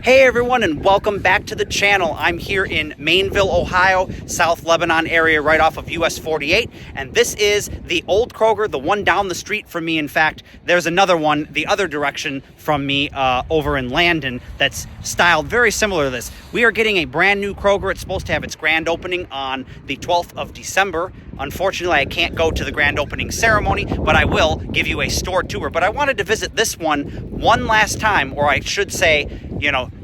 Hey everyone, and welcome back to the channel. I'm here in Maineville, Ohio, South Lebanon area, right off of US 48, and this is the old Kroger, the one down the street from me. In fact, there's another one the other direction from me over in Landon that's styled very similar to this. We are getting a brand new Kroger. It's supposed to have its grand opening on the 12th of December. Unfortunately, I can't go to the grand opening ceremony, but I will give you a store tour. But I wanted to visit this one last time, or I should say,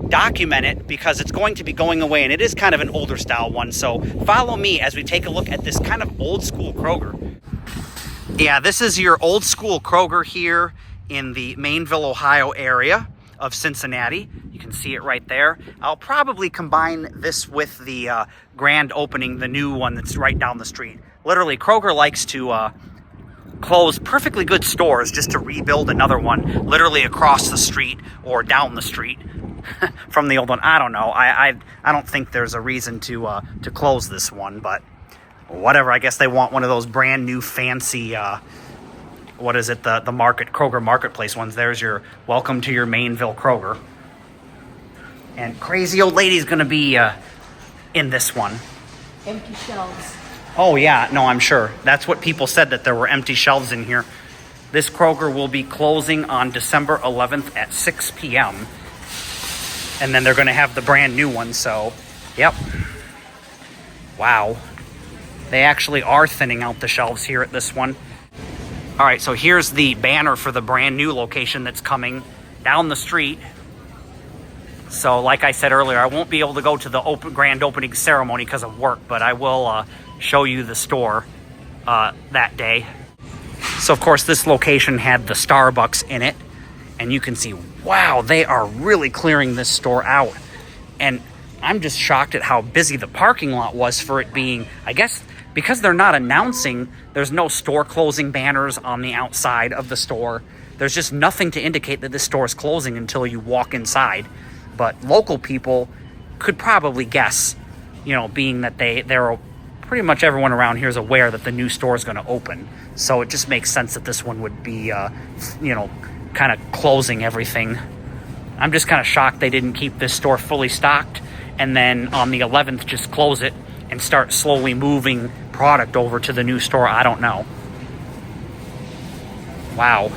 document it, because it's going to be going away, and it is kind of an older style one. So follow me as we take a look at this kind of old school Kroger. Yeah, this is your old school Kroger here in the Maineville, Ohio area of Cincinnati. You can see it right there. I'll probably combine this with the grand opening, the new one that's right down the street. Literally, Kroger likes to close perfectly good stores just to rebuild another one literally across the street or down the street from the old one. I don't know. I don't think there's a reason to close this one, but whatever. I guess they want one of those brand new fancy what is it, the Kroger Marketplace ones. There's your welcome to your Maineville Kroger. And crazy old lady's gonna be in this one. Empty shelves. Oh yeah, no, I'm sure. That's what people said, that there were empty shelves in here. This Kroger will be closing on December 11th at 6 p.m. And then they're going to have the brand new one, so, yep. Wow. They actually are thinning out the shelves here at this one. All right, so here's the banner for the brand new location that's coming down the street. So like I said earlier, I won't be able to go to the grand opening ceremony because of work, but I will show you the store that day. So of course this location had the Starbucks in it, and you can see, wow, they are really clearing this store out. And I'm just shocked at how busy the parking lot was for it being, I guess, because they're not announcing, there's no store closing banners on the outside of the store. There's just nothing to indicate that this store is closing until you walk inside. But local people could probably guess, being that they're pretty much everyone around here is aware that the new store is going to open. So it just makes sense that this one would be, kind of closing everything. I'm just kind of shocked they didn't keep this store fully stocked and then on the 11th just close it and start slowly moving product over to the new store. I don't know. Wow.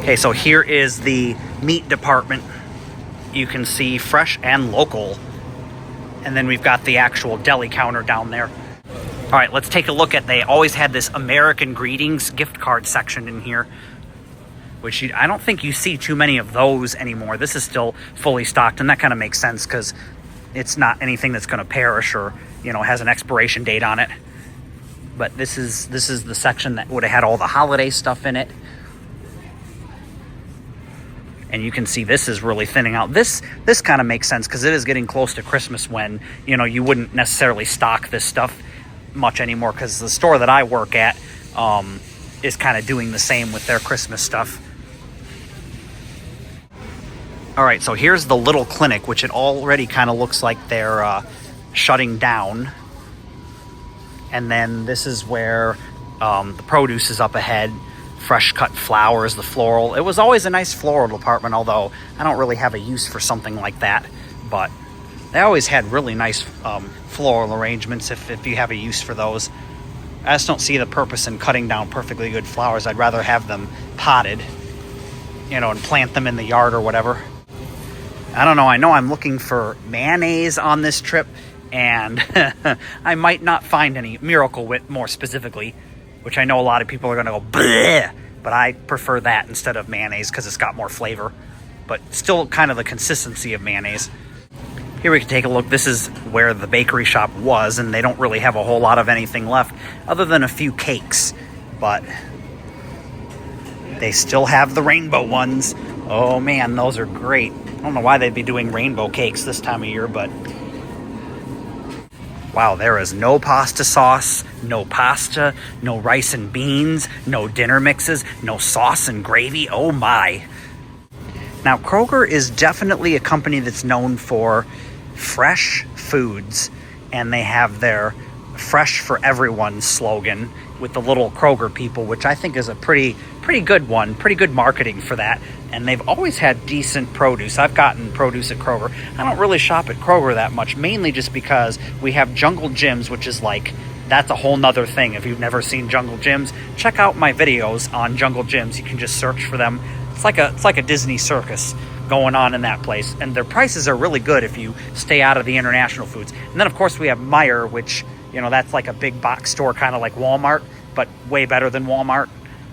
Okay, so here is the meat department. You can see fresh and local. And then we've got the actual deli counter down there. All right, let's take a look at, they always had this American Greetings gift card section in here, which I don't think you see too many of those anymore. This is still fully stocked, and that kind of makes sense because it's not anything that's going to perish or, has an expiration date on it. But this is the section that would have had all the holiday stuff in it. And you can see this is really thinning out. This kind of makes sense because it is getting close to Christmas when, you wouldn't necessarily stock this stuff much anymore, because the store that I work at is kind of doing the same with their Christmas stuff. All right, so here's the little clinic, which it already kind of looks like they're shutting down. And then this is where the produce is up ahead. Fresh cut flowers, the floral. It was always a nice floral department, although I don't really have a use for something like that. But they always had really nice floral arrangements if you have a use for those. I just don't see the purpose in cutting down perfectly good flowers. I'd rather have them potted, and plant them in the yard or whatever. I don't know. I know I'm looking for mayonnaise on this trip, and I might not find any Miracle Whip more specifically, which I know a lot of people are going to go, bleh, but I prefer that instead of mayonnaise because it's got more flavor, but still kind of the consistency of mayonnaise. Here we can take a look. This is where the bakery shop was, and they don't really have a whole lot of anything left other than a few cakes, but they still have the rainbow ones. Oh man, those are great. I don't know why they'd be doing rainbow cakes this time of year, but wow, there is no pasta sauce, no pasta, no rice and beans, no dinner mixes, no sauce and gravy. Oh my. Now, Kroger is definitely a company that's known for fresh foods, and they have their Fresh for Everyone slogan with the little Kroger people, which I think is a pretty good one, pretty good marketing for that. And they've always had decent produce. I've gotten produce at Kroger. I don't really shop at Kroger that much, mainly just because we have Jungle Gyms, which is like, that's a whole nother thing. If you've never seen Jungle Gyms, check out my videos on Jungle Gyms. You can just search for them. It's like a Disney circus going on in that place. And their prices are really good if you stay out of the international foods. And then, of course, we have Meijer, which, that's like a big box store, kind of like Walmart, but way better than Walmart.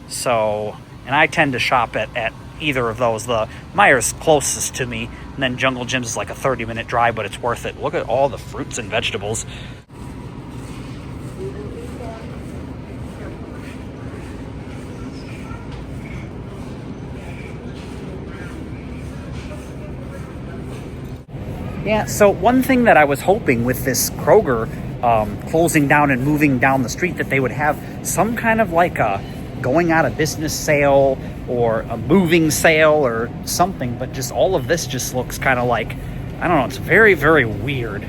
So, and I tend to shop at either of those. The Meijer's closest to me, and then Jungle Gyms is like a 30-minute drive, but it's worth it. Look at all the fruits and vegetables. Yeah, so one thing that I was hoping with this Kroger closing down and moving down the street, that they would have some kind of like a going out of business sale or a moving sale or something, but just all of this just looks kind of like, I don't know, it's very, very weird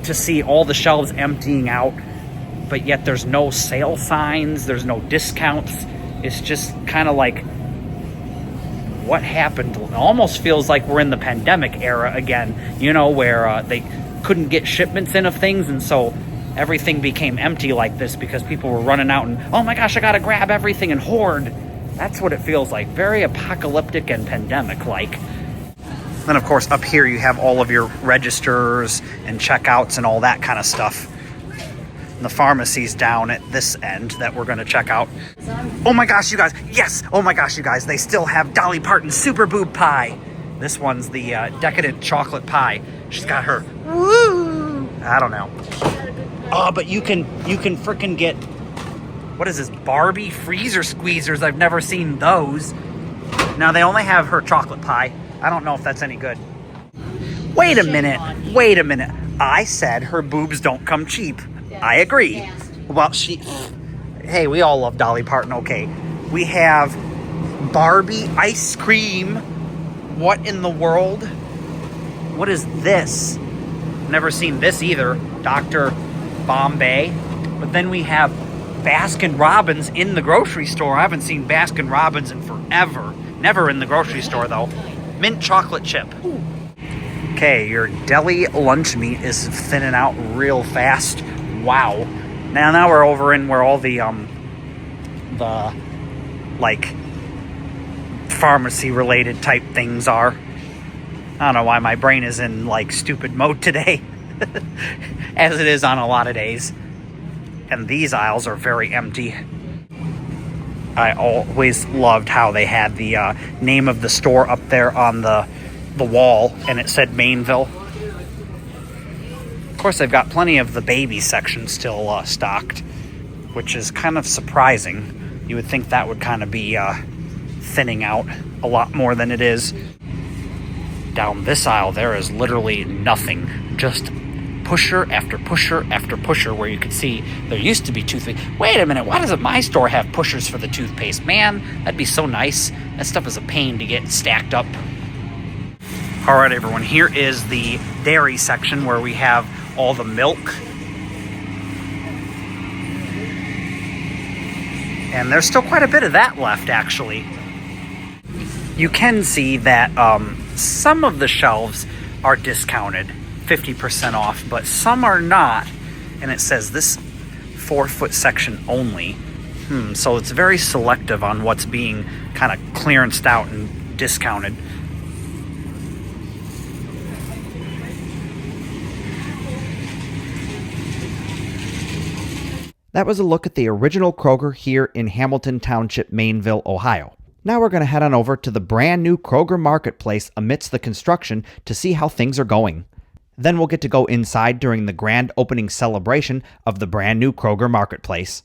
to see all the shelves emptying out, but yet there's no sale signs, there's no discounts. It's just kind of like, what happened? It almost feels like we're in the pandemic era again, where they couldn't get shipments in of things, and so everything became empty like this because people were running out and, oh my gosh, I gotta grab everything and hoard. That's what it feels like. Very apocalyptic and pandemic-like. Then, of course, up here you have all of your registers and checkouts and all that kind of stuff. And the pharmacy's down at this end that we're going to check out. Oh my gosh, you guys. Yes. Oh my gosh, you guys. They still have Dolly Parton's Super Boob Pie. This one's the decadent chocolate pie. She's got her. Woo! I don't know. Oh, but you can frickin' get, what is this, Barbie freezer squeezers? I've never seen those. Now, they only have her chocolate pie. I don't know if that's any good. Wait a minute. I said her boobs don't come cheap. I agree. Well, hey, we all love Dolly Parton, okay. We have Barbie ice cream. What in the world? What is this? Never seen this either. Dr. Bombay. But then we have Baskin Robbins in the grocery store. I haven't seen Baskin Robbins in forever. Never in the grocery store, though. Mint chocolate chip. Okay, your deli lunch meat is thinning out real fast. Wow. Now we're over in where all the like pharmacy related type things are. I don't know why my brain is in like stupid mode today, as it is on a lot of days. And these aisles are very empty. I always loved how they had the name of the store up there on the wall, and it said Maineville. Of course, they've got plenty of the baby section still stocked, which is kind of surprising. You would think that would kind of be thinning out a lot more than it is. Down this aisle, there is literally nothing. Just pusher after pusher after pusher, where you could see there used to be toothpaste. Wait a minute, why doesn't my store have pushers for the toothpaste? Man, that'd be so nice. That stuff is a pain to get stacked up. All right, everyone, here is the dairy section where we have all the milk. And there's still quite a bit of that left, actually. You can see that some of the shelves are discounted, 50% off, but some are not. And it says this 4-foot section only. So it's very selective on what's being kind of clearanced out and discounted. That was a look at the original Kroger here in Hamilton Township, Maineville, Ohio. Now we're going to head on over to the brand new Kroger Marketplace amidst the construction to see how things are going. Then we'll get to go inside during the grand opening celebration of the brand new Kroger Marketplace.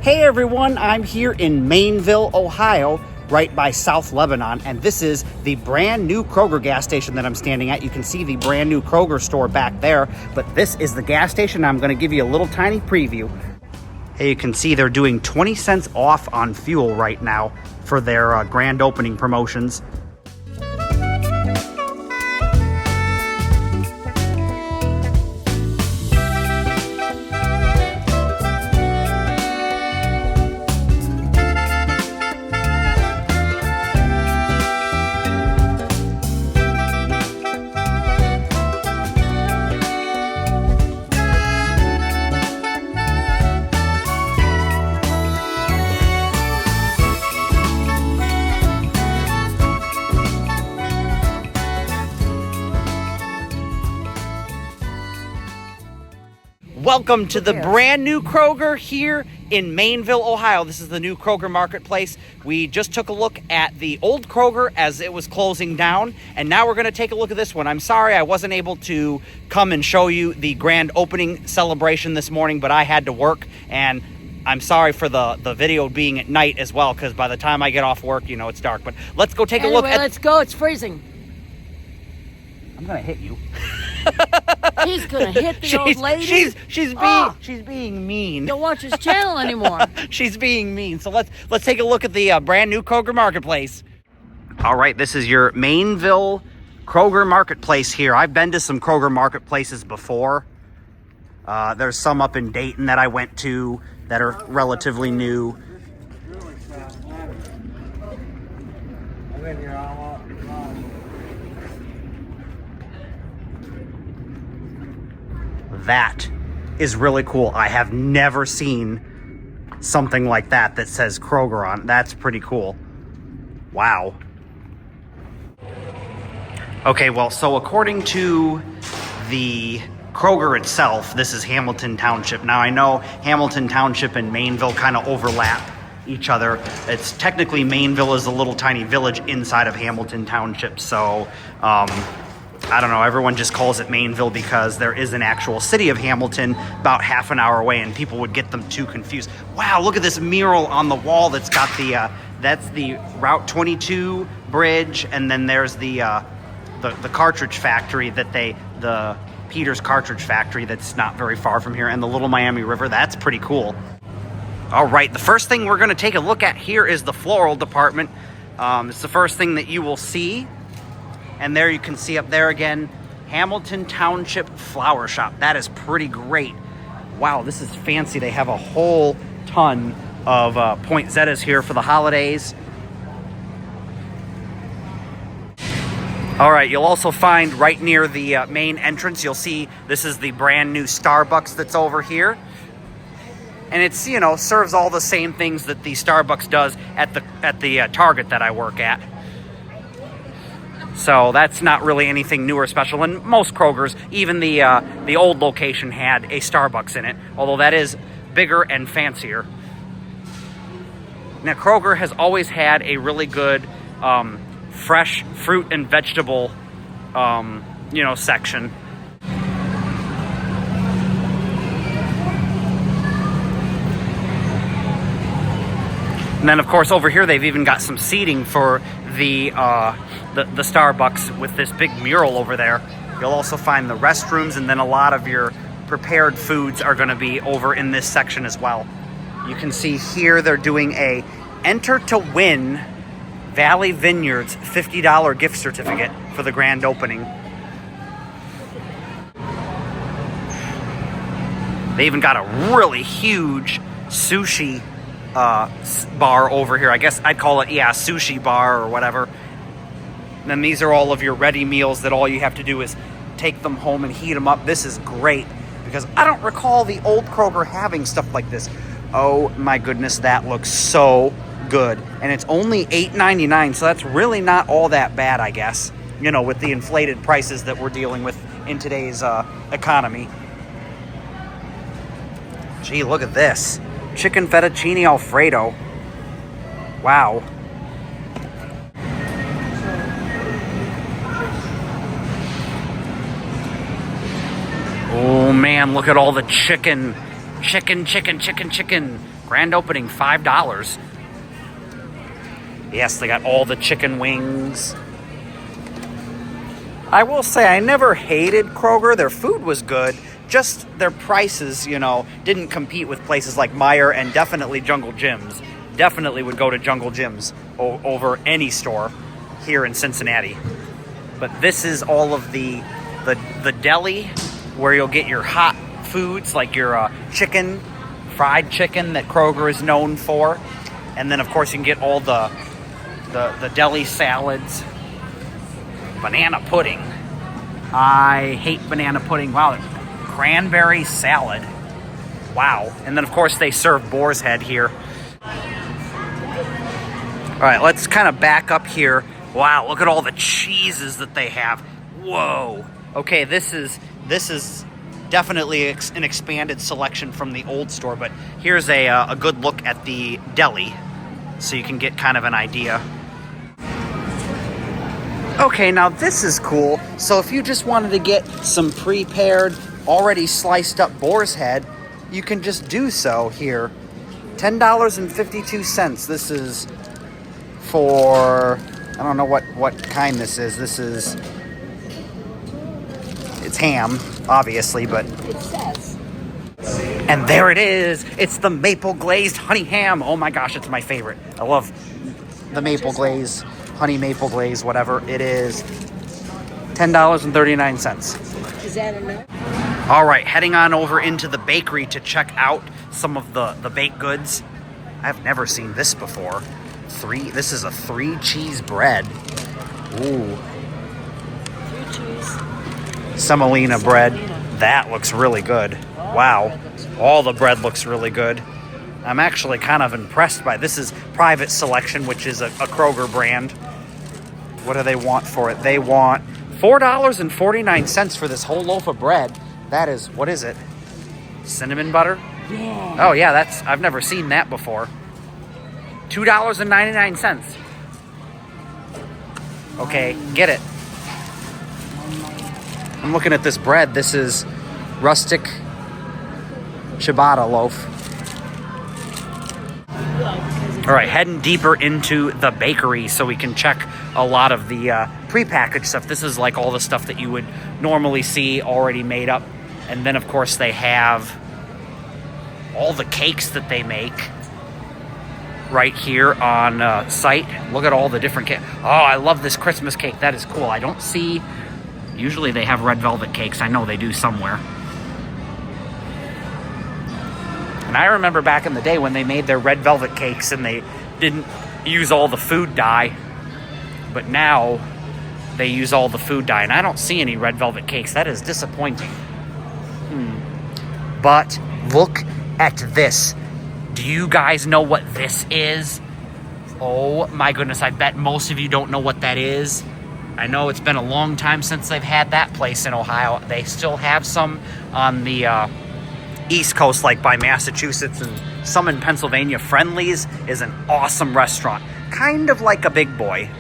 Hey Hey everyone, I'm here in Maineville, Ohio, right by South Lebanon, and this is the brand new Kroger gas station that I'm standing at. You can see the brand new Kroger store back there, but this is the gas station. I'm going to give you a little tiny preview. Hey, you can see they're doing 20 cents off on fuel right now for their grand opening promotions. Welcome to the brand new Kroger here in Maineville, Ohio. This is the new Kroger Marketplace. We just took a look at the old Kroger as it was closing down, and now we're going to take a look at this one. I'm sorry I wasn't able to come and show you the grand opening celebration this morning, but I had to work, and I'm sorry for the video being at night as well, because by the time I get off work, you know, it's dark. But let's go take a look at... Let's go. It's freezing. I'm going to hit you. He's gonna hit the old lady. She's being mean. Don't watch his channel anymore. She's being mean. So let's take a look at the brand new Kroger Marketplace. All right, this is your Maineville Kroger Marketplace here. I've been to some Kroger Marketplaces before. There's some up in Dayton that I went to that are relatively new. That is really cool. I have never seen something like that that says Kroger on it. That's pretty cool. Wow. Okay, well, so according to the Kroger itself, this is Hamilton Township. Now, I know Hamilton Township and Maineville kind of overlap each other. It's technically Maineville is a little tiny village inside of Hamilton Township, so I don't know, everyone just calls it Maineville because there is an actual city of Hamilton about half an hour away, and people would get them too confused. Wow, look at this mural on the wall that's got that's the Route 22 bridge, and then there's the cartridge factory the Peters cartridge factory that's not very far from here, and the Little Miami River. That's pretty cool. All right, the first thing we're gonna take a look at here is the floral department. It's the first thing that you will see. And there you can see up there again, Hamilton Township Flower Shop. That is pretty great. Wow, this is fancy. They have a whole ton of poinsettias here for the holidays. All right, you'll also find right near the main entrance, you'll see this is the brand new Starbucks that's over here. And it's, you know, serves all the same things that the Starbucks does at the Target that I work at. So that's not really anything new or special. And most Krogers, even the old location had a Starbucks in it, although that is bigger and fancier. Now, Kroger has always had a really good fresh fruit and vegetable, section. And then, of course, over here they've even got some seating for the Starbucks with this big mural over there. You'll also find the restrooms, and then a lot of your prepared foods are going to be over in this section as well. You can see here they're doing a Enter to Win Valley Vineyards $50 gift certificate for the grand opening. They even got a really huge sushi bar over here. I guess I'd call it, sushi bar or whatever. And then these are all of your ready meals that all you have to do is take them home and heat them up. This is great because I don't recall the old Kroger having stuff like this. Oh my goodness, that looks so good. And it's only $8.99, so that's really not all that bad, I guess, with the inflated prices that we're dealing with in today's economy. Gee, look at this. Chicken fettuccine Alfredo. Wow. Oh man, look at all the chicken. Chicken. Grand opening, $5. Yes, they got all the chicken wings. I will say I never hated Kroger. Their food was good. Just their prices, didn't compete with places like Meijer and definitely Jungle Jim's. Definitely would go to Jungle Jim's over any store here in Cincinnati. But this is all of the deli where you'll get your hot foods like your chicken, fried chicken that Kroger is known for. And then, of course, you can get all the deli salads. Banana pudding. I hate banana pudding. Wow. Cranberry salad. Wow. And then, of course, they serve boar's head here. All right, let's kind of back up here. Wow, look at all the cheeses that they have. Whoa. Okay, this is definitely an expanded selection from the old store, but here's a good look at the deli so you can get kind of an idea. Okay, now this is cool. So if you just wanted to get some prepared, already sliced up boar's head, you can just do so here. $10.52. This is for, I don't know what kind this is. It's ham, obviously, but It says. and there it is. It's the maple glazed honey ham. Oh my gosh, it's my favorite. I love the maple glaze, honey maple glaze, whatever it is. $10.39. Is that enough? All right, heading on over into the bakery to check out some of the baked goods. I've never seen this before. This is a 3-cheese bread. Ooh. 3 cheese. Semolina bread. That looks really good. Wow. All the bread looks really good. I'm actually kind of impressed by this. Is Private Selection, which is a Kroger brand. What do they want for it? They want $4.49 for this whole loaf of bread. That is, what is it? Cinnamon butter? Yeah. Oh yeah, I've never seen that before. $2.99. Okay, get it. I'm looking at this bread. This is rustic ciabatta loaf. All right, heading deeper into the bakery so we can check a lot of the prepackaged stuff. This is like all the stuff that you would normally see already made up. And then, of course, they have all the cakes that they make right here on site. Look at all the different cakes. Oh, I love this Christmas cake. That is cool. I don't see... Usually they have red velvet cakes. I know they do somewhere. And I remember back in the day when they made their red velvet cakes and they didn't use all the food dye. But now they use all the food dye. And I don't see any red velvet cakes. That is disappointing. But look at this. Do you guys know what this is? Oh my goodness, I bet most of you don't know what that is. I know it's been a long time since they've had that place in Ohio. They still have some on the East Coast, like by Massachusetts, and some in Pennsylvania. Friendly's is an awesome restaurant, kind of like a Big Boy.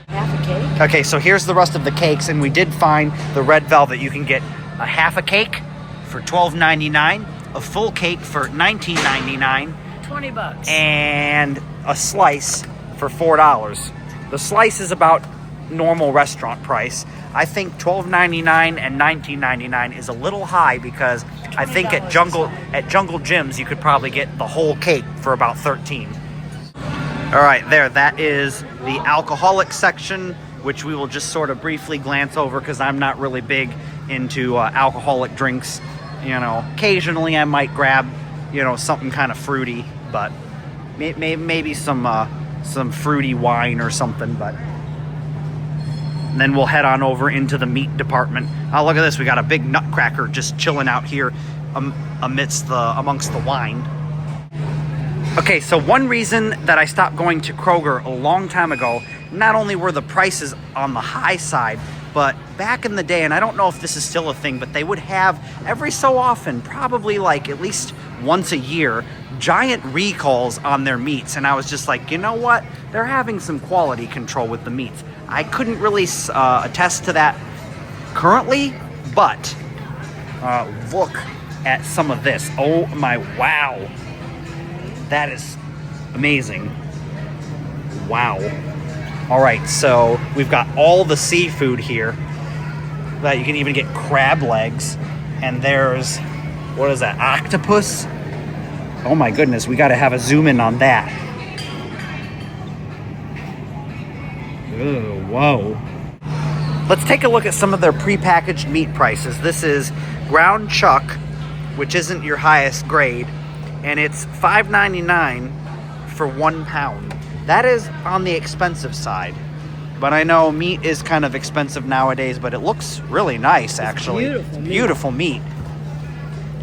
Half a cake? Okay, so here's the rest of the cakes, and we did find the red velvet. You can get a half a cake for $12.99, a full cake for $19.99, $20. and a slice for $4. The slice is about normal restaurant price. I think $12.99 and $19.99 is a little high because I think at Jungle Jim's you could probably get the whole cake for about $13. All right, that is the alcoholic section, which we will just sort of briefly glance over because I'm not really big into alcoholic drinks. Occasionally I might grab, something kind of fruity, but maybe some fruity wine or something, but. And then we'll head on over into the meat department. Oh, look at this. We got a big nutcracker just chilling out here amongst the wine. Okay, so one reason that I stopped going to Kroger a long time ago, not only were the prices on the high side, but back in the day, and I don't know if this is still a thing, but they would have every so often, probably like at least once a year, giant recalls on their meats. And I was just like, you know what? They're having some quality control with the meats. I couldn't really attest to that currently, but look at some of this. Oh my, wow. That is amazing. Wow. All right, so we've got all the seafood here. That you can even get crab legs. And there's, what is that, octopus? Oh my goodness, we got to have a zoom in on that. Ooh, whoa. Let's take a look at some of their prepackaged meat prices. This is ground chuck, which isn't your highest grade, and it's $5.99 for 1 pound. That is on the expensive side. But I know meat is kind of expensive nowadays, but it looks really nice, actually. Beautiful meat.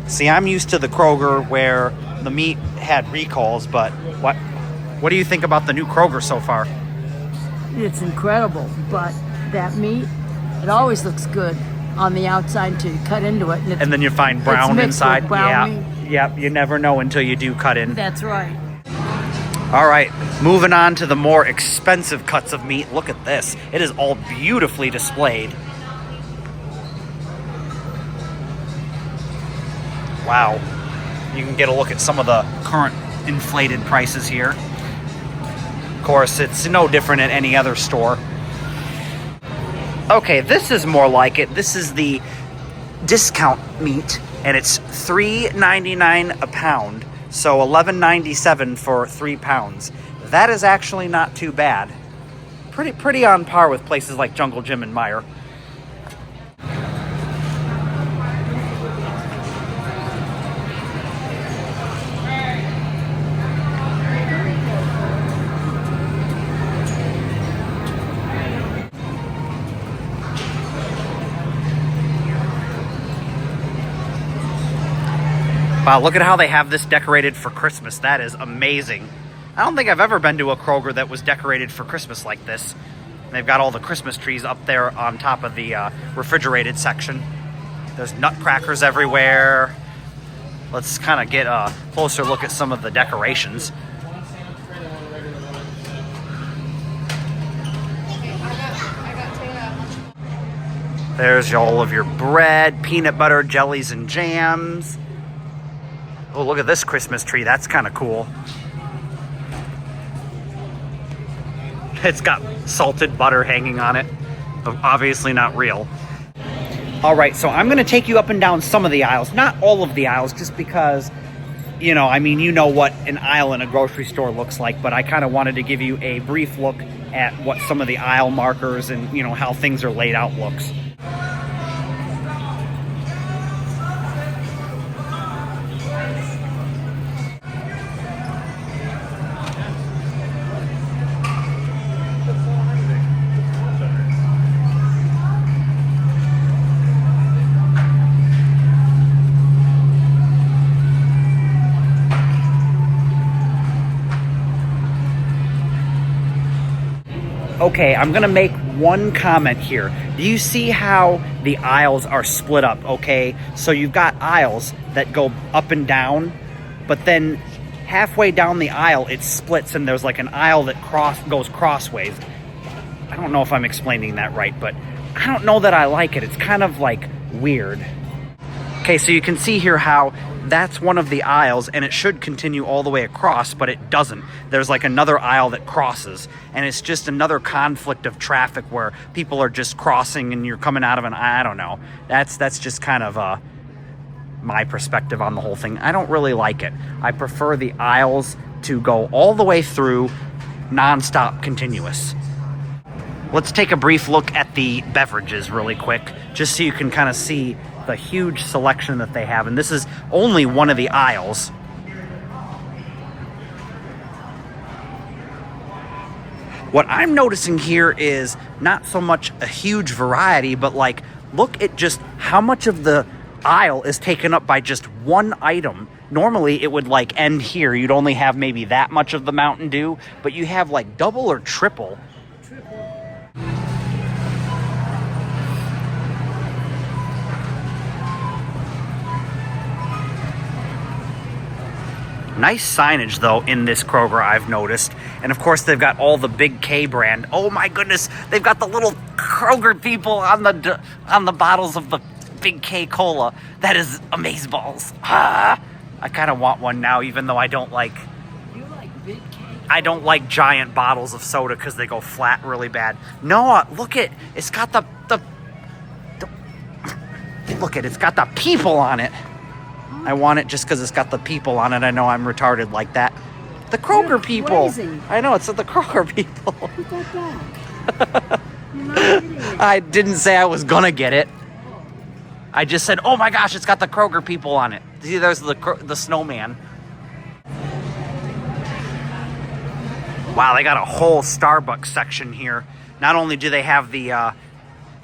See, I'm used to the Kroger where the meat had recalls, but what do you think about the new Kroger so far? It's incredible, but that meat, it always looks good on the outside until you cut into it. And then you find brown inside. With brown meat. Yep, you never know until you do cut in. That's right. All right, moving on to the more expensive cuts of meat. Look at this. It is all beautifully displayed. Wow. You can get a look at some of the current inflated prices here. Of course, it's no different at any other store. Okay, this is more like it. This is the discount meat, and it's $3.99 a pound. So $11.97 for 3 pounds. That is actually not too bad. Pretty on par with places like Jungle Jim and Meijer. Wow, look at how they have this decorated for Christmas. That is amazing. I don't think I've ever been to a Kroger that was decorated for Christmas like this. They've got all the Christmas trees up there on top of the refrigerated section. There's nutcrackers everywhere. Let's kind of get a closer look at some of the decorations. There's all of your bread, peanut butter, jellies, and jams. Oh, look at this Christmas tree. That's kind of cool. It's got salted butter hanging on it. Obviously not real. All right, so I'm going to take you up and down some of the aisles. Not all of the aisles, just because, you know what an aisle in a grocery store looks like. But I kind of wanted to give you a brief look at what some of the aisle markers and, how things are laid out looks. Okay, I'm going to make one comment here. Do you see how the aisles are split up, okay? So you've got aisles that go up and down, but then halfway down the aisle, it splits and there's like an aisle that goes crossways. I don't know if I'm explaining that right, but I don't know that I like it. It's kind of like weird. Okay, so you can see here how that's one of the aisles, and it should continue all the way across, but it doesn't. There's like another aisle that crosses, and it's just another conflict of traffic where people are just crossing and you're coming out of an aisle. I don't know. That's just kind of my perspective on the whole thing. I don't really like it. I prefer the aisles to go all the way through, non-stop, continuous. Let's take a brief look at the beverages really quick, just so you can kind of see the huge selection that they have. And this is only one of the aisles. What I'm noticing here is not so much a huge variety, but like, look at just how much of the aisle is taken up by just one item. Normally it would like end here. You'd only have maybe that much of the Mountain Dew, but you have like double or triple. Nice signage, though, in this Kroger, I've noticed. And, of course, they've got all the Big K brand. Oh, my goodness. They've got the little Kroger people on the bottles of the Big K Cola. That is amazeballs. I kind of want one now, even though I don't like I don't like giant bottles of soda because they go flat really bad. Noah, look it. It's got the look it. It's got the people on it. I want it just because it's got the people on it. I know I'm retarded like that. The Kroger You're people. crazy. I know, it's the Kroger people. Put that back. You're not getting it. I didn't say I was gonna get it. I just said, oh my gosh, it's got the Kroger people on it. See, there's the snowman. Wow, they got a whole Starbucks section here. Not only do they have the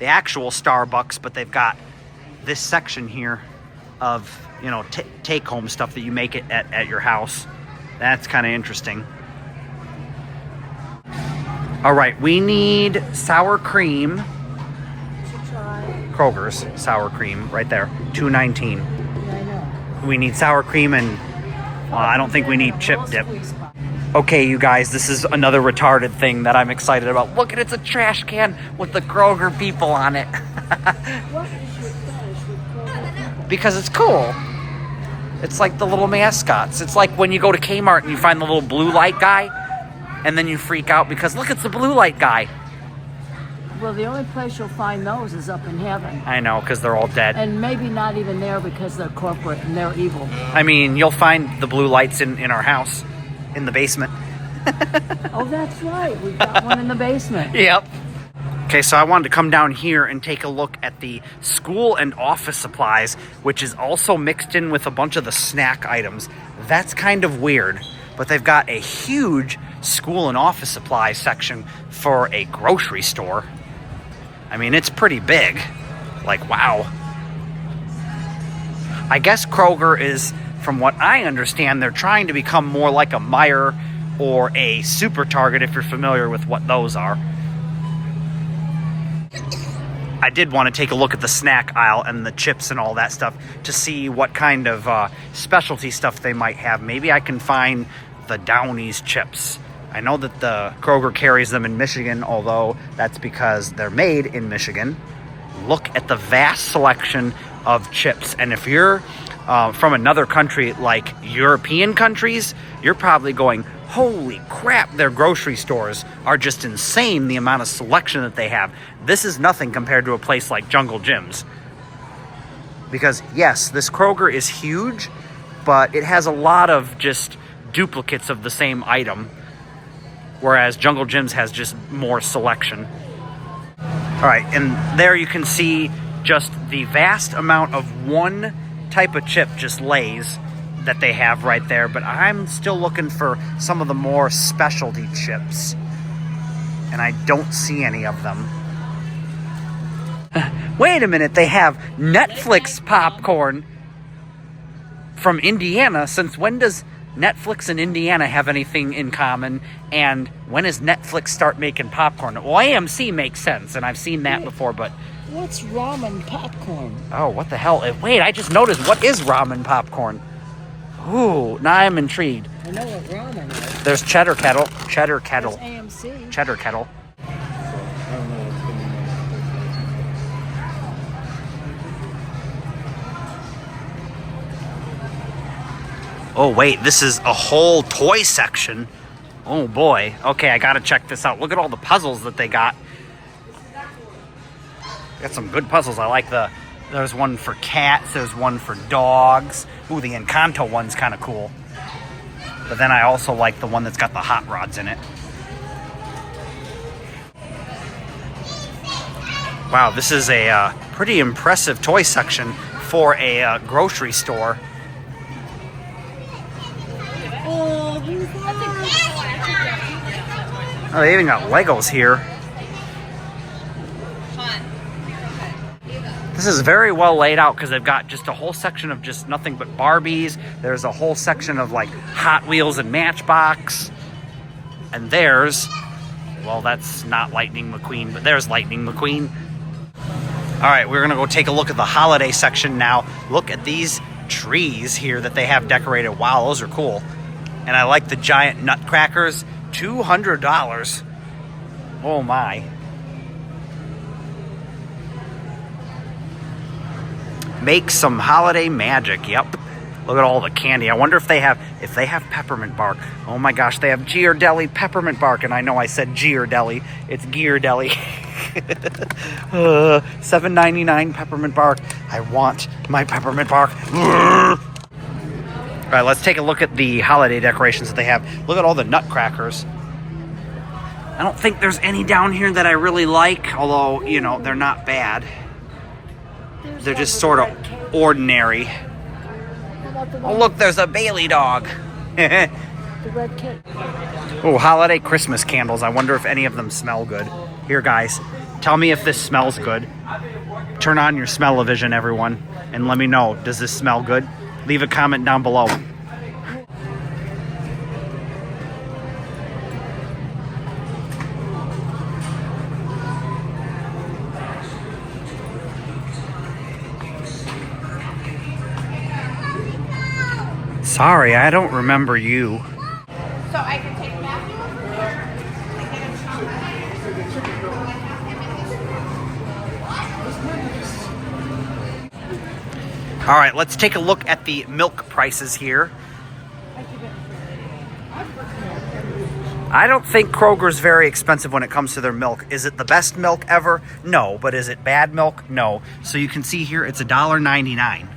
actual Starbucks, but they've got this section here of, you know, take-home stuff that you make it at your house. That's kind of interesting. All right, we need sour cream. Kroger's sour cream right there, $2.19. Yeah, I know. We need sour cream and I don't think we need chip dip. Okay, you guys, this is another retarded thing that I'm excited about. Look at it's a trash can with the Kroger people on it. What is your fetish with Kroger people? Because it's cool. It's like the little mascots. It's like when you go to Kmart and you find the little blue light guy and then you freak out because look, it's the blue light guy. Well, the only place you'll find those is up in heaven. I know, because they're all dead. And maybe not even there because they're corporate and they're evil. I mean, you'll find the blue lights in our house, in the basement. Oh, that's right. We've got one in the basement. Yep. Okay, so I wanted to come down here and take a look at the school and office supplies, which is also mixed in with a bunch of the snack items. That's kind of weird, but they've got a huge school and office supply section for a grocery store. I mean, it's pretty big. Like, wow. I guess Kroger is, from what I understand, they're trying to become more like a Meijer or a Super Target, if you're familiar with what those are. I did want to take a look at the snack aisle and the chips and all that stuff to see what kind of specialty stuff they might have. Maybe I can find the Downies chips. I know that the Kroger carries them in Michigan, although that's because they're made in Michigan. Look at the vast selection of chips. And if you're from another country like European countries, you're probably going, holy crap, their grocery stores are just insane, the amount of selection that they have. This is nothing compared to a place like Jungle Jim's. Because yes, this Kroger is huge, but it has a lot of just duplicates of the same item, whereas Jungle Jim's has just more selection. All right, and there you can see just the vast amount of one type of chip, just Lay's, that they have right there, but I'm still looking for some of the more specialty chips, and I don't see any of them. Wait a minute, they have Netflix popcorn from Indiana. Since when does Netflix and Indiana have anything in common, and when does Netflix start making popcorn? Well, AMC makes sense, and I've seen that before, but... What's ramen popcorn? Oh, what the hell? Wait, I just noticed, what is ramen popcorn? Ooh, now I'm intrigued. I know what ramen is. There's Cheddar Kettle. There's AMC. Cheddar Kettle. Oh, wait, this is a whole toy section. Oh, boy. Okay, I gotta check this out. Look at all the puzzles that they got. Got some good puzzles. I like there's one for cats, there's one for dogs. Ooh, the Encanto one's kind of cool. But then I also like the one that's got the hot rods in it. Wow, this is a pretty impressive toy section for a grocery store. Oh, they even got Legos here. This is very well laid out because they've got just a whole section of just nothing but Barbies. There's a whole section of like Hot Wheels and Matchbox. And there's, well, that's not Lightning McQueen, but there's Lightning McQueen. All right, we're gonna go take a look at the holiday section now. Look at these trees here that they have decorated. Wow, those are cool. And I like the giant nutcrackers, $200. Oh my. Make some holiday magic, yep. Look at all the candy. I wonder if they have peppermint bark. Oh my gosh, they have Ghirardelli peppermint bark, and I know I said Ghirardelli. It's Ghirardelli. $7.99 peppermint bark. I want my peppermint bark. All right, let's take a look at the holiday decorations that they have. Look at all the nutcrackers. I don't think there's any down here that I really like, although, you know, they're not bad. They're just sort of ordinary. Oh, look, there's a Bailey dog. The red cake. Oh, holiday Christmas candles. I wonder if any of them smell good. Here, guys, tell me if this smells good. Turn on your smell-o-vision, everyone, and let me know. Does this smell good? Leave a comment down below. Sorry, I don't remember you. So I can take Matthew over here? All right, let's take a look at the milk prices here. I don't think Kroger's very expensive when it comes to their milk. Is it the best milk ever? No. But is it bad milk? No. So you can see here it's $1.99.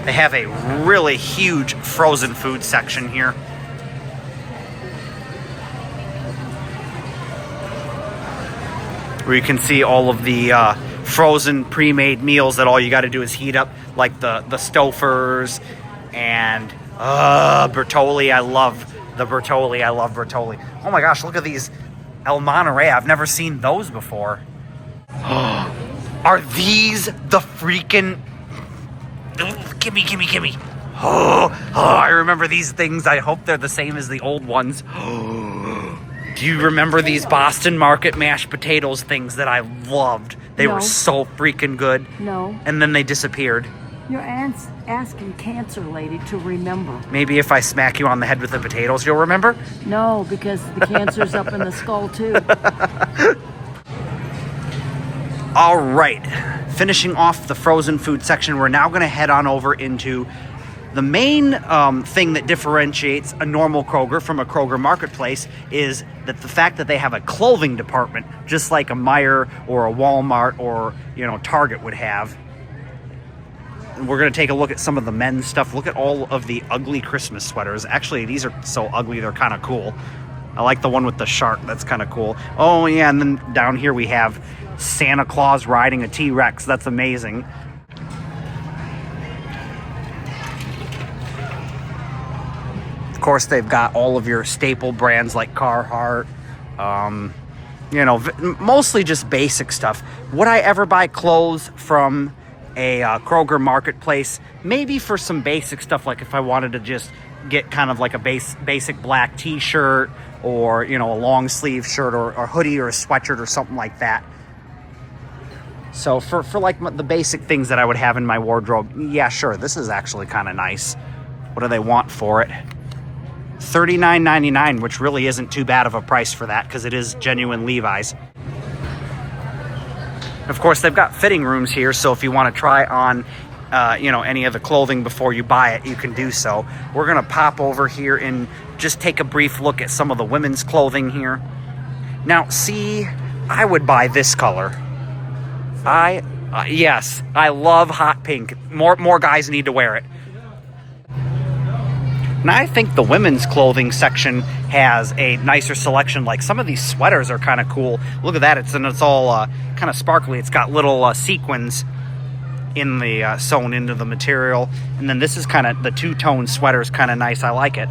They have a really huge frozen food section here. Where you can see all of the frozen pre-made meals that all you got to do is heat up, like the Stouffer's and Bertolli. I love the Bertolli. I love Bertolli. Oh my gosh, look at these El Monterey. I've never seen those before. Are these the freaking... Gimme. Oh, I remember these things. I hope they're the same as the old ones. Do you remember these Boston Market mashed potatoes things that I loved? They were so freaking good. No. And then they disappeared. You're asking cancer lady to remember. Maybe if I smack you on the head with the potatoes, you'll remember? No, because the cancer's up in the skull too. All right, finishing off the frozen food section, we're now going to head on over into the main thing that differentiates a normal Kroger from a Kroger marketplace is that the fact that they have a clothing department, just like a Meijer or a Walmart or, you know, Target would have. And we're going to take a look at some of the men's stuff. Look at all of the ugly Christmas sweaters. Actually, these are so ugly, they're kind of cool. I like the one with the shark. That's kind of cool. Oh, yeah, and then down here we have Santa Claus riding a T-Rex. That's amazing. Of course, they've got all of your staple brands like Carhartt. You know, mostly just basic stuff. Would I ever buy clothes from a Kroger marketplace? Maybe for some basic stuff, like if I wanted to just get kind of like a basic black t-shirt or, you know, a long sleeve shirt or a hoodie or a sweatshirt or something like that. So for like the basic things that I would have in my wardrobe, yeah, sure, this is actually kind of nice. What do they want for it? $39.99, which really isn't too bad of a price for that because it is genuine Levi's. Of course, they've got fitting rooms here, so if you want to try on you know, any of the clothing before you buy it, you can do so. We're going to pop over here and just take a brief look at some of the women's clothing here. Now, see, I would buy this color. Yes, I love hot pink. More guys need to wear it. Now, I think the women's clothing section has a nicer selection. Like some of these sweaters are kind of cool. Look at that. It's all kind of sparkly. It's got little sequins in the sewn into the material. And then this is kind of the two-tone sweater is kind of nice. I like it.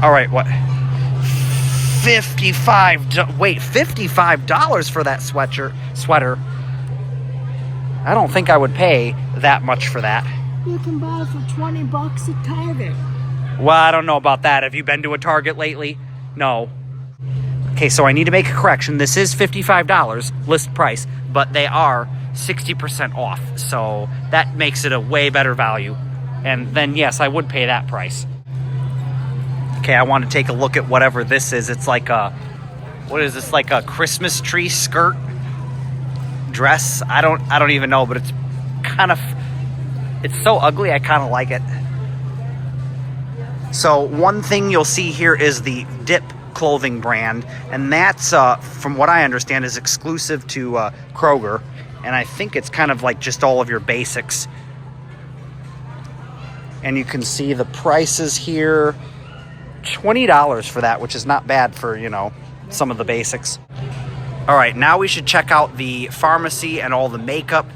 All right, what? $55 for that sweater. I don't think I would pay that much for that. You can buy it for $20 at Target. Well, I don't know about that. Have you been to a Target lately? No. Okay, so I need to make a correction. This is $55 list price, but they are 60% off. So that makes it a way better value. And then, yes, I would pay that price. Okay, I want to take a look at whatever this is. It's like a, what is this, like a Christmas tree skirt dress? I don't even know, but it's kind of, it's so ugly, I kind of like it. So one thing you'll see here is the Dip clothing brand, and that's, from what I understand, is exclusive to Kroger, and I think it's kind of like just all of your basics. And you can see the prices here, $20 for that, which is not bad for, you know, some of the basics. All right, now we should check out the pharmacy and all the makeup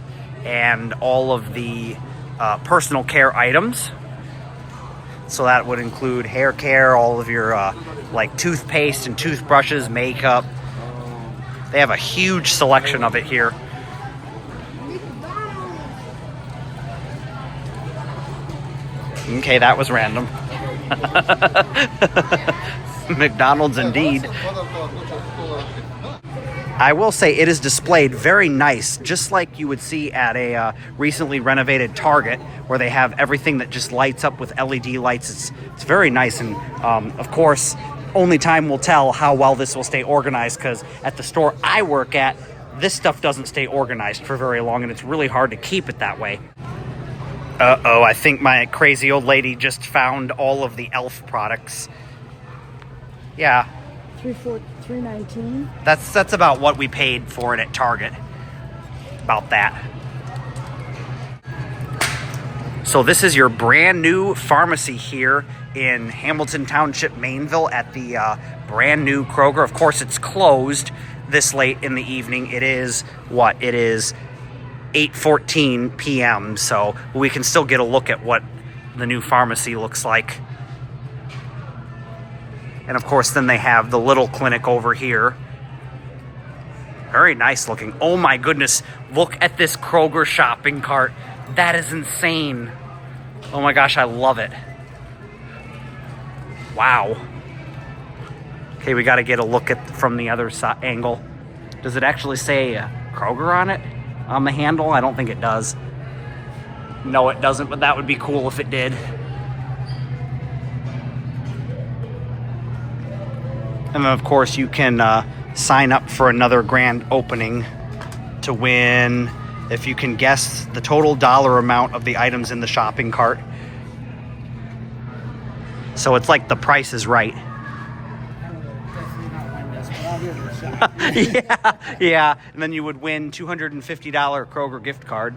and all of the personal care items. So that would include hair care, all of your like toothpaste and toothbrushes, makeup. They have a huge selection of it here. Okay, that was random. McDonald's indeed. I will say it is displayed very nice, just like you would see at a recently renovated Target, where they have everything that just lights up with LED lights. It's very nice, and of course, only time will tell how well this will stay organized, because at the store I work at, this stuff doesn't stay organized for very long, and it's really hard to keep it that way. Uh-oh, I think my crazy old lady just found all of the e.l.f. products. Yeah. $3.19. That's about what we paid for it at Target. About that. So this is your brand new pharmacy here in Hamilton Township, Maineville, at the brand new Kroger. Of course, it's closed this late in the evening. It is what? It is 8:14 p.m. So we can still get a look at what the new pharmacy looks like. And of course, then they have the little clinic over here. Very nice looking. Oh my goodness, look at this Kroger shopping cart. That is insane. Oh my gosh, I love it. Wow. Okay, we got to get a look at from the other angle. Does it actually say Kroger on it? On the handle? I don't think it does. No, it doesn't, but that would be cool if it did. And then, of course, you can sign up for another grand opening to win, if you can guess the total dollar amount of the items in the shopping cart. So it's like The Price is Right. yeah. And then you would win $250 Kroger gift card.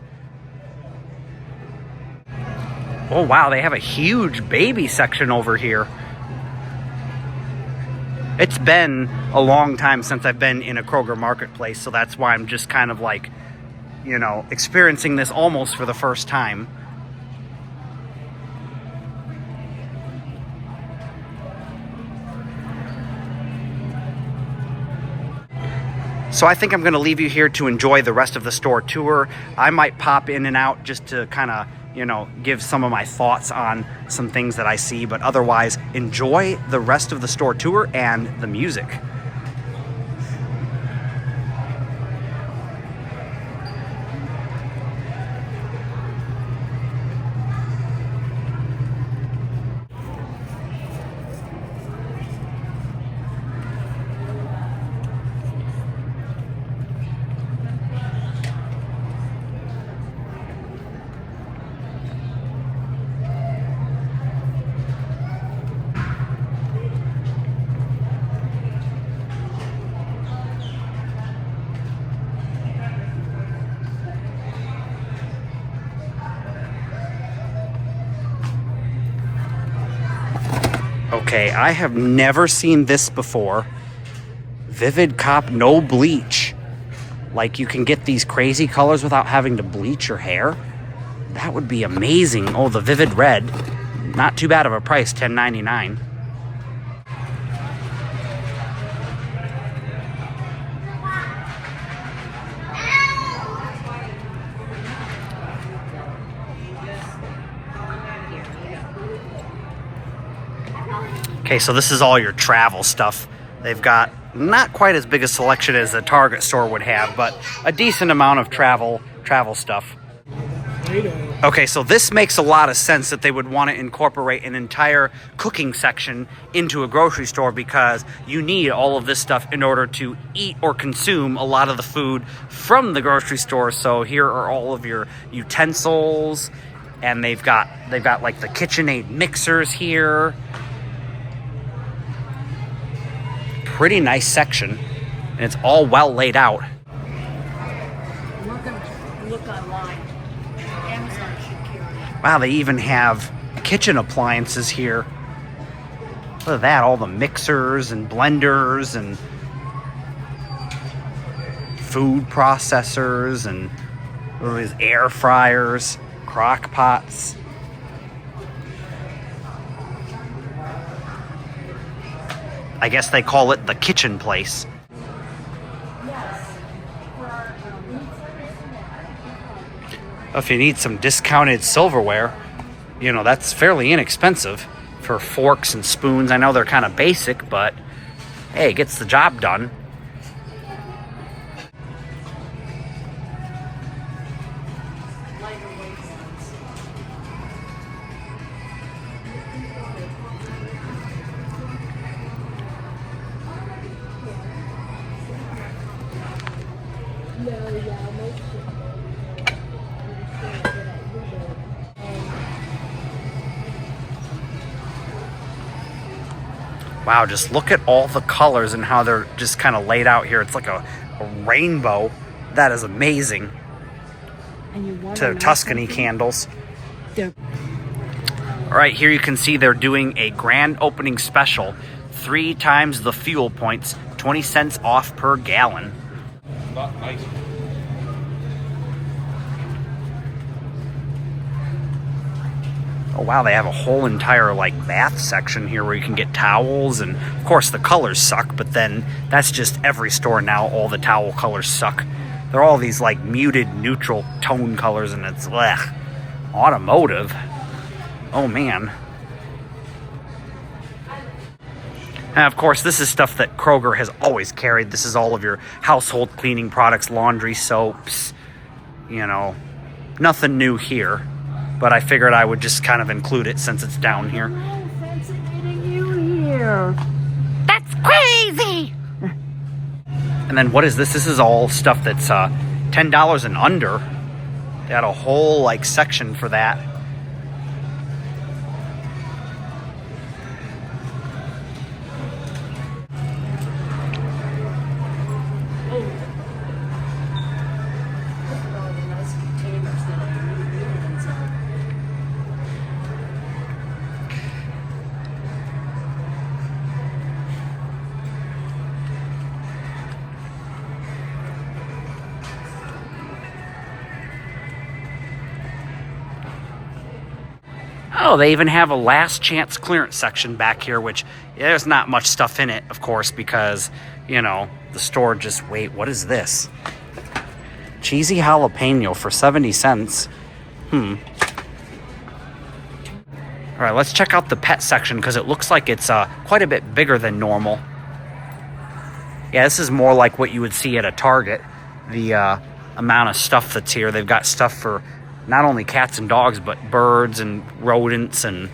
Oh, wow, they have a huge baby section over here. It's been a long time since I've been in a Kroger marketplace, so that's why I'm just kind of like, you know, experiencing this almost for the first time. So I think I'm going to leave you here to enjoy the rest of the store tour. I might pop in and out just to kind of, you know, give some of my thoughts on some things that I see, but otherwise enjoy the rest of the store tour and the music. Okay, I have never seen this before. Vivid Cop No Bleach. Like, you can get these crazy colors without having to bleach your hair. That would be amazing. Oh, the Vivid Red. Not too bad of a price, $10.99. Okay, so this is all your travel stuff. They've got not quite as big a selection as a Target store would have, but a decent amount of travel stuff. Okay, so this makes a lot of sense that they would want to incorporate an entire cooking section into a grocery store, because you need all of this stuff in order to eat or consume a lot of the food from the grocery store. So here are all of your utensils, and they've got like the KitchenAid mixers here. Pretty nice section, and it's all well laid out. Look online. Amazon should carry it. Wow, they even have kitchen appliances here. Look at that, all the mixers and blenders and food processors and what are these, air fryers, crock pots. I guess they call it the kitchen place. If you need some discounted silverware, you know, that's fairly inexpensive for forks and spoons. I know they're kind of basic, but hey, it gets the job done. Wow, just look at all the colors and how they're just kind of laid out here. It's like a rainbow. That is amazing. To Tuscany candles. All right, here you can see they're doing a grand opening special. 3 times the fuel points, 20 cents off per gallon. Nice. Oh wow, they have a whole entire like bath section here where you can get towels, and of course the colors suck, but then that's just every store now. All the towel colors suck. They're all these like muted neutral tone colors, and it's automotive. Oh man. And of course this is stuff that Kroger has always carried. This is all of your household cleaning products, laundry, soaps, you know, nothing new here. But I figured I would just kind of include it since it's down here. No offense at getting you here. That's crazy! And then what is this? This is all stuff that's $10 and under. They had a whole like section for that. Oh, they even have a last chance clearance section back here, which there's not much stuff in it, of course, because, you know, the store just, wait, what is this? Cheesy jalapeno for 70 cents. All right, let's check out the pet section because it looks like it's quite a bit bigger than normal. Yeah, this is more like what you would see at a Target, the amount of stuff that's here. They've got stuff for not only cats and dogs, but birds and rodents and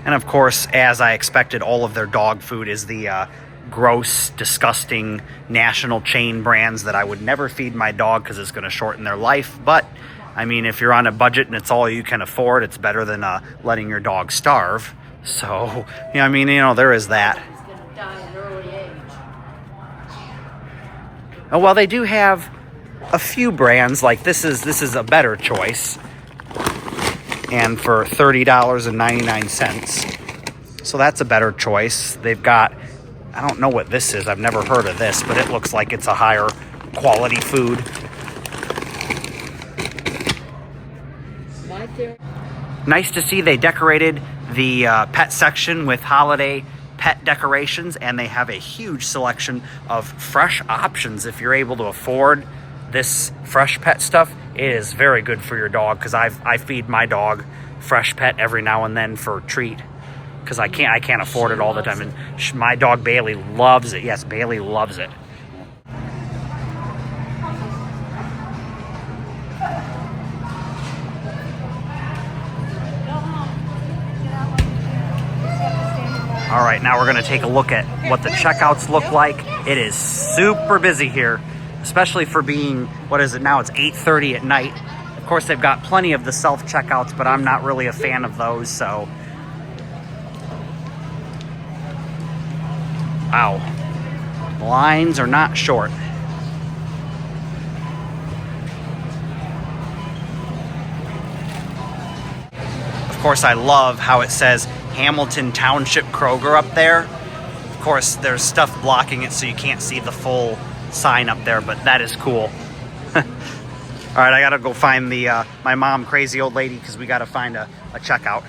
of course, as I expected, all of their dog food is the gross, disgusting national chain brands that I would never feed my dog because it's going to shorten their life. But, I mean, if you're on a budget and it's all you can afford, it's better than letting your dog starve. So, yeah, I mean, you know, there is that. He's gonna die at an early age. Oh, well, they do have a few brands. Like this is a better choice, and for $30.99. So that's a better choice. They've got, I don't know what this is. I've never heard of this, but it looks like it's a higher quality food. Nice to see they decorated the pet section with holiday pet decorations, and they have a huge selection of fresh options if you're able to afford this fresh pet stuff. It is very good for your dog, because I feed my dog fresh pet every now and then for a treat, because I can't afford it all the time. And my dog Bailey loves it. Yes, Bailey loves it. All right, now we're gonna take a look at what the checkouts look like. It is super busy here, especially for being, what is it now? It's 8:30 at night. Of course, they've got plenty of the self-checkouts, but I'm not really a fan of those, so. Wow, the lines are not short. Of course, I love how it says Hamilton Township Kroger up there. Of course, there's stuff blocking it so you can't see the full sign up there, but that is cool. All right, I gotta go find the my mom, crazy old lady, because we gotta find a checkout.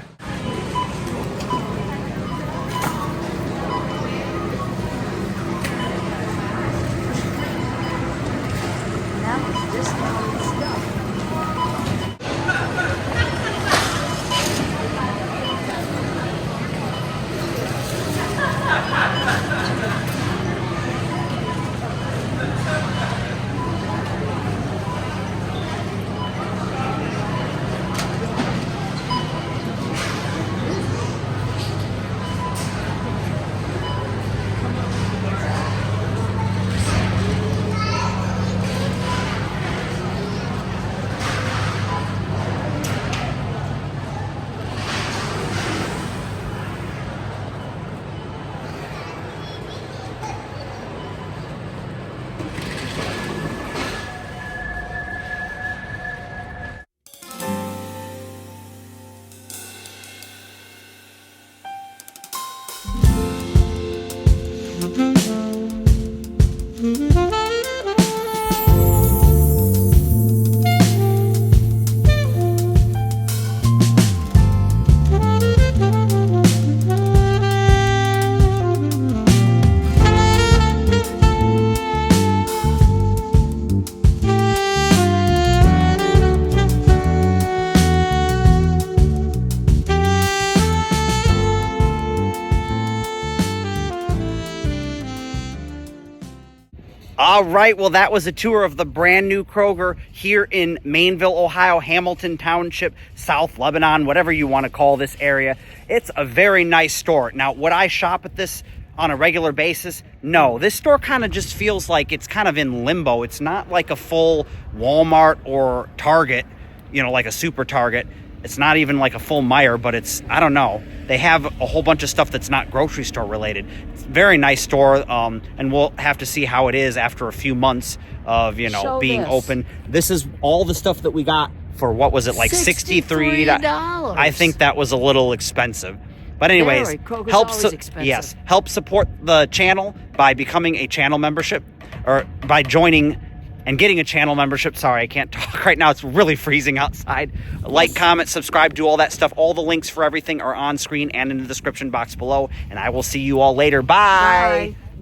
All right, well, that was a tour of the brand new Kroger here in Maineville, Ohio, Hamilton Township, South Lebanon, whatever you want to call this area. It's a very nice store. Now, would I shop at this on a regular basis? No, this store kind of just feels like it's kind of in limbo. It's not like a full Walmart or Target, like a super Target. It's not even like a full Meijer, but it's, I don't know. They have a whole bunch of stuff that's not grocery store related. It's a very nice store, and we'll have to see how it is after a few months of, being open. This is all the stuff that we got for, what was it, like $63? I think that was a little expensive. But anyways, help support the channel by becoming a channel membership, or by joining and getting a channel membership. Sorry, I can't talk right now. It's really freezing outside. Like, comment, subscribe, do all that stuff. All the links for everything are on screen and in the description box below. And I will see you all later. Bye. Bye.